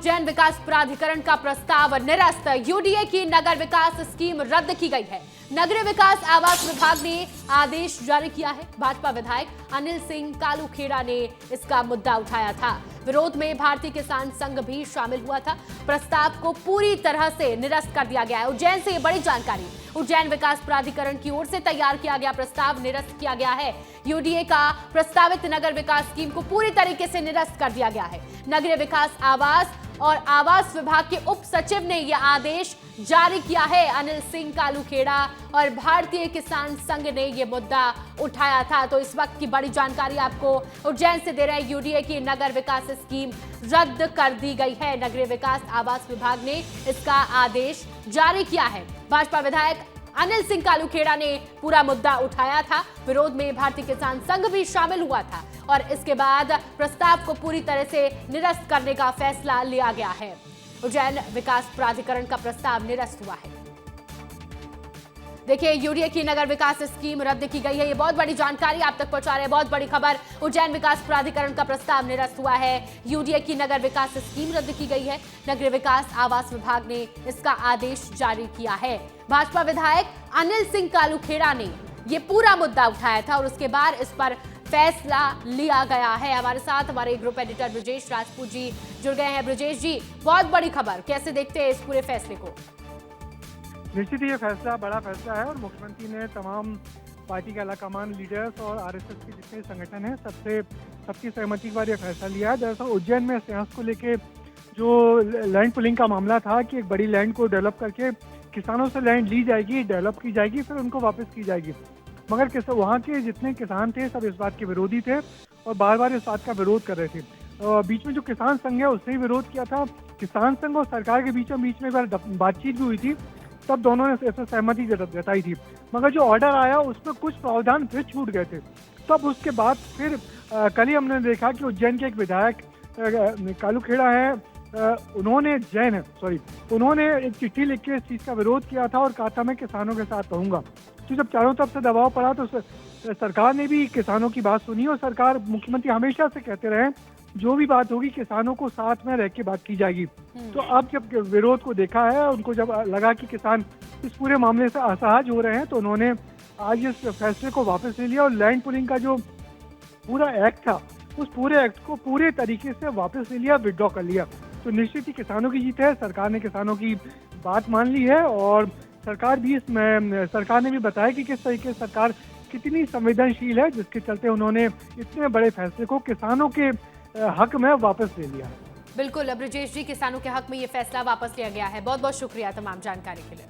उज्जैन विकास प्राधिकरण का प्रस्ताव निरस्त। यूडीए की नगर विकास स्कीम रद्द की गई है। नगरीय विकास आवास विभाग ने आदेश जारी किया है। भाजपा विधायक अनिल सिंह कालूखेड़ा ने इसका मुद्दा उठाया था। विरोध में भारतीय किसान संघ भी शामिल हुआ था। प्रस्ताव को पूरी तरह से निरस्त कर दिया गया है। उज्जैन से बड़ी जानकारी। उज्जैन विकास प्राधिकरण की ओर से तैयार किया गया प्रस्ताव निरस्त किया गया है। यूडीए का प्रस्तावित नगर विकास स्कीम को पूरी तरीके से निरस्त कर दिया गया है। नगरीय विकास आवास और आवास विभाग के उप सचिव ने यह आदेश जारी किया है। अनिल सिंह कालूखेड़ा और भारतीय किसान संघ ने यह मुद्दा उठाया था। तो इस वक्त की बड़ी जानकारी आपको उज्जैन से दे रहे हैं। यूडीए की नगर विकास स्कीम रद्द कर दी गई है। नगरीय विकास आवास विभाग ने इसका आदेश जारी किया है। भाजपा विधायक अनिल सिंह कालूखेड़ा ने पूरा मुद्दा उठाया था। विरोध में भारतीय किसान संघ भी शामिल हुआ था और इसके बाद प्रस्ताव को पूरी तरह से निरस्त करने का फैसला लिया गया है। उज्जैन विकास प्राधिकरण का प्रस्ताव निरस्त हुआ है। देखिए, यूडीए की नगर विकास स्कीम रद्द की गई है। ये बहुत बड़ी जानकारी आप तक पहुंचा रहे हैं। बहुत बड़ी खबर, उज्जैन विकास प्राधिकरण का प्रस्ताव निरस्त हुआ है। यूडीए की नगर विकास स्कीम रद्द की गई है। नगरीय विकास आवास विभाग ने इसका आदेश जारी किया है। भाजपा विधायक अनिल सिंह कालूखेड़ा ने ये पूरा मुद्दा उठाया था और उसके बाद इस पर फैसला लिया गया है। हमारे साथ हमारे ग्रुप एडिटर ब्रजेश राजपूत जी जुड़ गए हैं। ब्रजेश जी, बहुत बड़ी खबर, कैसे देखते हैं इस पूरे फैसले को? निश्चित ही ये फैसला बड़ा फैसला है और मुख्यमंत्री ने तमाम पार्टी के आलाकमान, लीडर्स और आरएसएस के जितने संगठन हैं सबकी सहमति के बाद ये फैसला लिया है। दरअसल उज्जैन में सेंस को लेके जो लैंड पुलिंग का मामला था कि एक बड़ी लैंड को डेवलप करके किसानों से लैंड ली जाएगी, डेवलप की जाएगी, फिर उनको वापस की जाएगी, मगर वहाँ के जितने किसान थे सब इस बात के विरोधी थे और बार बार इस बात का विरोध कर रहे थे। बीच में जो किसान संघ है उसने विरोध किया था। किसान संघ और सरकार के बीच में एक बार बातचीत भी हुई थी, तब दोनों ने ऐसे सहमति जताई थी, मगर जो ऑर्डर आया उसमें कुछ प्रावधान फिर छूट गए थे। तब उसके बाद फिर कल ही हमने देखा कि उज्जैन के एक विधायक कालूखेड़ा है, उन्होंने एक चिट्ठी लिख के इस चीज़ का विरोध किया था और कहा था मैं किसानों के साथ रहूंगा। तो जब चारों तरफ से दबाव पड़ा तो सरकार ने भी किसानों की बात सुनी और सरकार, मुख्यमंत्री हमेशा से कहते रहे जो भी बात होगी किसानों को साथ में रह के बात की जाएगी। तो अब जब विरोध को देखा है, उनको जब लगा कि किसान इस पूरे मामले से असहज हो रहे हैं, तो उन्होंने आज इस फैसले को वापस ले लिया और लैंड पुलिंग का जो पूरा एक्ट था उस पूरे एक्ट को पूरे तरीके से वापस ले लिया, विड्रॉ कर लिया। तो निश्चित ही किसानों की जीत है। सरकार ने किसानों की बात मान ली है और सरकार ने भी बताया कि किस तरीके से सरकार कितनी संवेदनशील है, जिसके चलते उन्होंने इतने बड़े फैसले को किसानों के हक में वापस ले लिया है। बिल्कुल ब्रजेश जी, किसानों के हक में ये फैसला वापस लिया गया है। बहुत बहुत शुक्रिया तमाम जानकारी के लिए।